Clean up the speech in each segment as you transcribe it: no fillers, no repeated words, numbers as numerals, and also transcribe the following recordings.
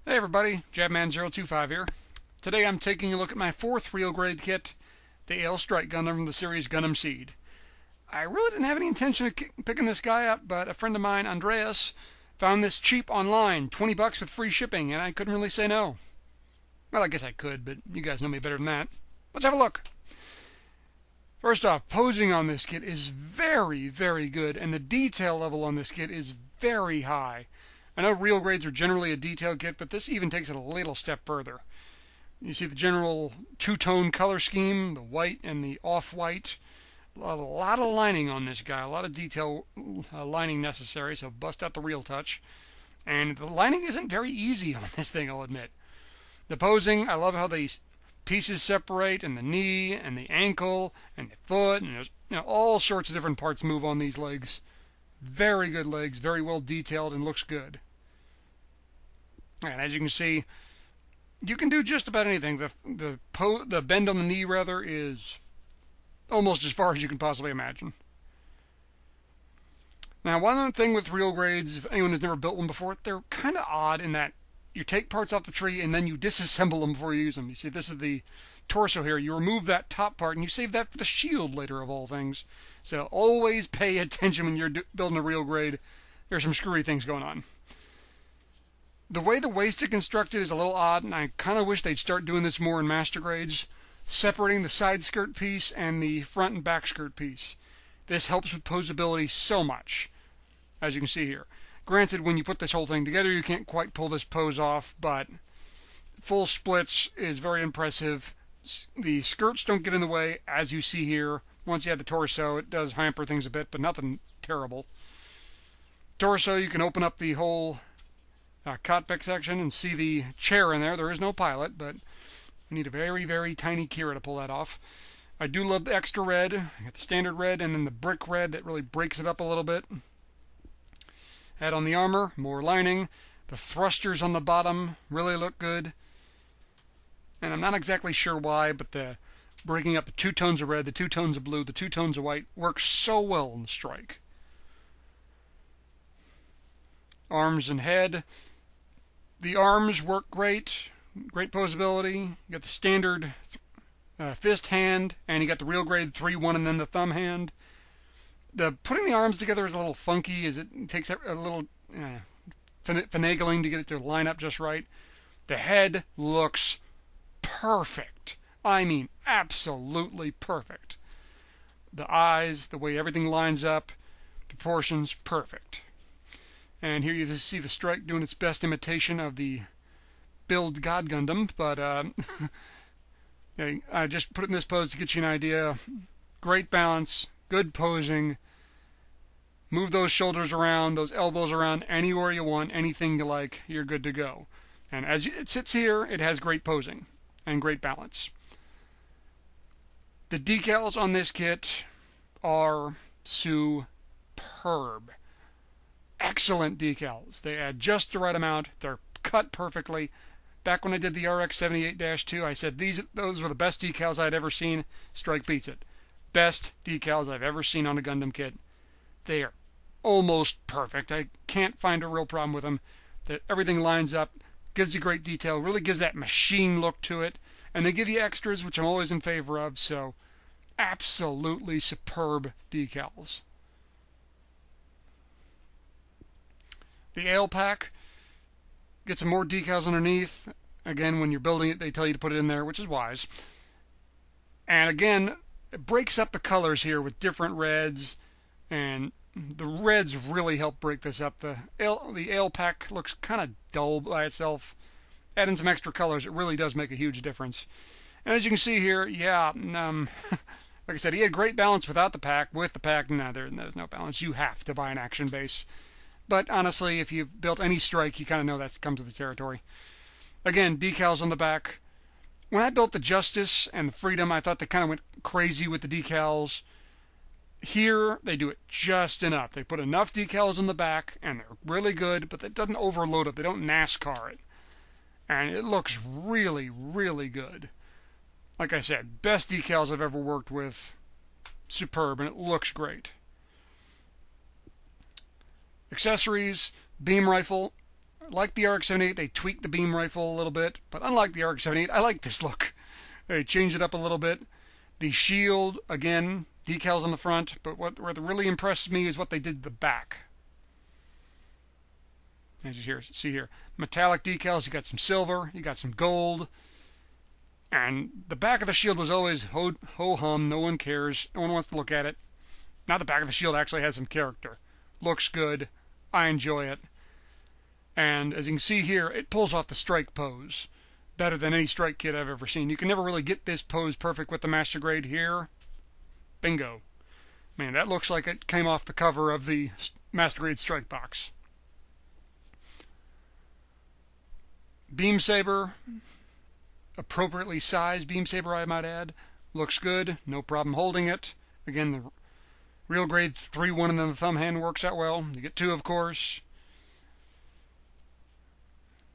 Hey everybody, Jabman025 here. Today I'm taking a look at my fourth real grade kit, the Alie Strike Gundam from the series Gundam Seed. I really didn't have any intention of picking this guy up, but a friend of mine, Andreas, found this cheap online, 20 bucks with free shipping, and I couldn't really say no. Well, I guess I could, but you guys know me better than that. Let's have a look. First off, posing on this kit is very, very good, and the detail level on this kit is very high. I know real grades are generally a detailed kit, but this even takes it a little step further. You see the general two-tone color scheme, the white and the off-white. A lot of lining on this guy, a lot of detail lining necessary, so bust out the real touch. And the lining isn't very easy on this thing, I'll admit. The posing, I love how these pieces separate, and the knee, and the ankle, and the foot, and there's all sorts of different parts move on these legs. Very good legs, very well detailed, and looks good. And as you can see, you can do just about anything. The bend on the knee, rather, is almost as far as you can possibly imagine. Now, one other thing with real grades, if anyone has never built one before, they're kind of odd in that you take parts off the tree and then you disassemble them before you use them. You see, this is the torso here. You remove that top part and you save that for the shield later, of all things. So always pay attention when you're building a real grade. There's some screwy things going on. The way the waist is constructed is a little odd, and I kind of wish they'd start doing this more in master grades, separating the side skirt piece and the front and back skirt piece. This helps with posability so much, as you can see here. Granted, when you put this whole thing together, you can't quite pull this pose off, but full splits is very impressive. The skirts don't get in the way, as you see here. Once you add the torso, it does hamper things a bit, but nothing terrible. Torso, you can open up the whole cockpit section and see the chair in there. There is no pilot, but you need a very, very tiny Kira to pull that off. I do love the extra red. I got the standard red and then the brick red that really breaks it up a little bit. Add on the armor, more lining. The thrusters on the bottom really look good. And I'm not exactly sure why, but the breaking up the two tones of red, the two tones of blue, the two tones of white works so well in the Strike. Arms and head. The arms work great. Great posability. You got the standard fist hand, and you got the real grade 3-1 and then the thumb hand. Putting the arms together is a little funky, as it takes a little finagling to get it to line up just right. The head looks perfect. I mean, absolutely perfect. The eyes, the way everything lines up, proportions, perfect. And here you see the Strike doing its best imitation of the Build God Gundam, but I just put it in this pose to get you an idea. Great balance, good posing. Move those shoulders around, those elbows around anywhere you want, anything you like, you're good to go. And as it sits here, it has great posing and great balance. The decals on this kit are superb. Excellent decals. They add just the right amount. They're cut perfectly. Back when I did the RX-78-2, I said those were the best decals I'd ever seen. Strike beats it. Best decals I've ever seen on a Gundam kit. They are almost perfect. I can't find a real problem with them. Everything lines up, gives you great detail, really gives that machine look to it, and they give you extras, which I'm always in favor of, so absolutely superb decals. The Ale pack, get some more decals underneath. Again, when you're building it, they tell you to put it in there, which is wise. And again, it breaks up the colors here with different reds, and the reds really help break this up. The Ale pack looks kind of dull by itself. Add in some extra colors, it really does make a huge difference. And as you can see here, yeah, like I said, he had great balance without the pack. With the pack, no, there's no balance. You have to buy an action base. But honestly, if you've built any Strike, you kind of know that comes with the territory. Again, decals on the back. When I built the Justice and the Freedom, I thought they kind of went crazy with the decals. Here, they do it just enough. They put enough decals on the back, and they're really good, but that doesn't overload it. They don't NASCAR it. And it looks really, really good. Like I said, best decals I've ever worked with. Superb, and it looks great. Accessories, beam rifle. Like the RX-78, they tweaked the beam rifle a little bit, but unlike the RX-78, I like this look. They changed it up a little bit. The shield, again, decals on the front, but what really impressed me is what they did to the back. As you see here, metallic decals. You got some silver, you got some gold, and the back of the shield was always ho-hum. No one cares. No one wants to look at it. Now the back of the shield actually has some character. Looks good. I enjoy it. And as you can see here, it pulls off the strike pose better than any strike kit I've ever seen. You can never really get this pose perfect with the Master Grade here. Bingo. Man, that looks like it came off the cover of the Master Grade strike box. Beam saber, appropriately sized beam saber, I might add. Looks good. No problem holding it. Again, the real grade 3-1 and then the thumb hand works out well. You get 2, of course.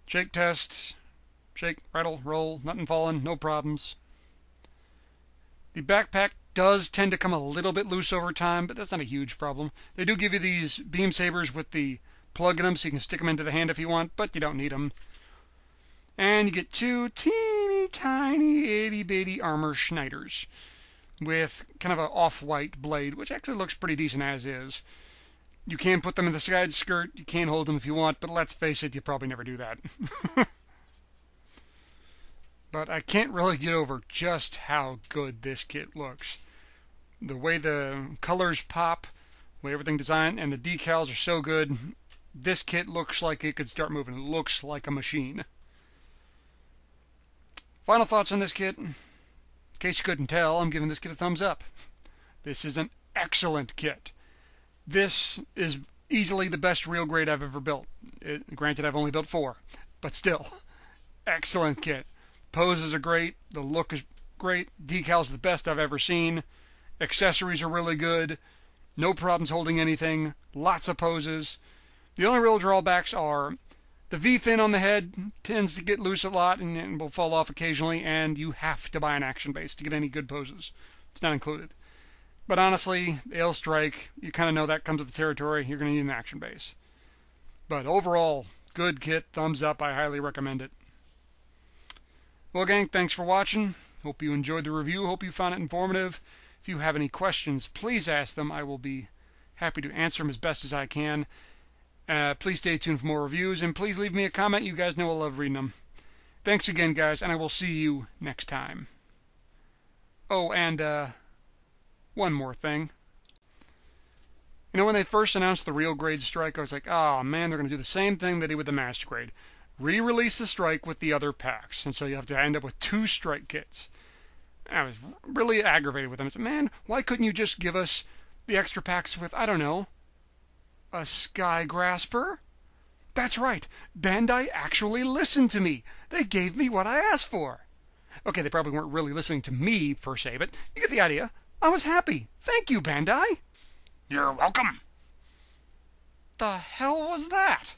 Shake test. Shake, rattle, roll, nothing falling, no problems. The backpack does tend to come a little bit loose over time, but that's not a huge problem. They do give you these beam sabers with the plug in them, so you can stick them into the hand if you want, but you don't need them. And you get 2 teeny tiny itty-bitty armor Schneiders with kind of an off-white blade, which actually looks pretty decent as is. You can put them in the side skirt, you can hold them if you want, but let's face it, you probably never do that. But I can't really get over just how good this kit looks. The way the colors pop, the way everything designed, and the decals are so good, this kit looks like it could start moving. It looks like a machine. Final thoughts on this kit. In case you couldn't tell, I'm giving this kit a thumbs up. This is an excellent kit. This is easily the best real grade I've ever built. Granted, I've only built 4, but still, excellent kit. Poses are great, the look is great, decals are the best I've ever seen, accessories are really good, no problems holding anything, lots of poses. The only real drawbacks are the V-fin on the head tends to get loose a lot and will fall off occasionally, and you have to buy an action base to get any good poses. It's not included. But honestly, the Alie Strike, you kind of know that comes with the territory, you're going to need an action base. But overall, good kit, thumbs up, I highly recommend it. Well, gang, thanks for watching. Hope you enjoyed the review. Hope you found it informative. If you have any questions, please ask them. I will be happy to answer them as best as I can. Please stay tuned for more reviews, and please leave me a comment. You guys know I love reading them. Thanks again, guys, and I will see you next time. Oh, and one more thing. You know, when they first announced the real grade strike, I was like, oh man, they're going to do the same thing they did with the Master Grade. Re-release the strike with the other packs, and so you have to end up with 2 strike kits. I was really aggravated with them. I said, man, why couldn't you just give us the extra packs with, I don't know, a Sky Grasper? That's right, Bandai actually listened to me. They gave me what I asked for. Okay, they probably weren't really listening to me, per se, but you get the idea. I was happy. Thank you, Bandai. You're welcome. The hell was that?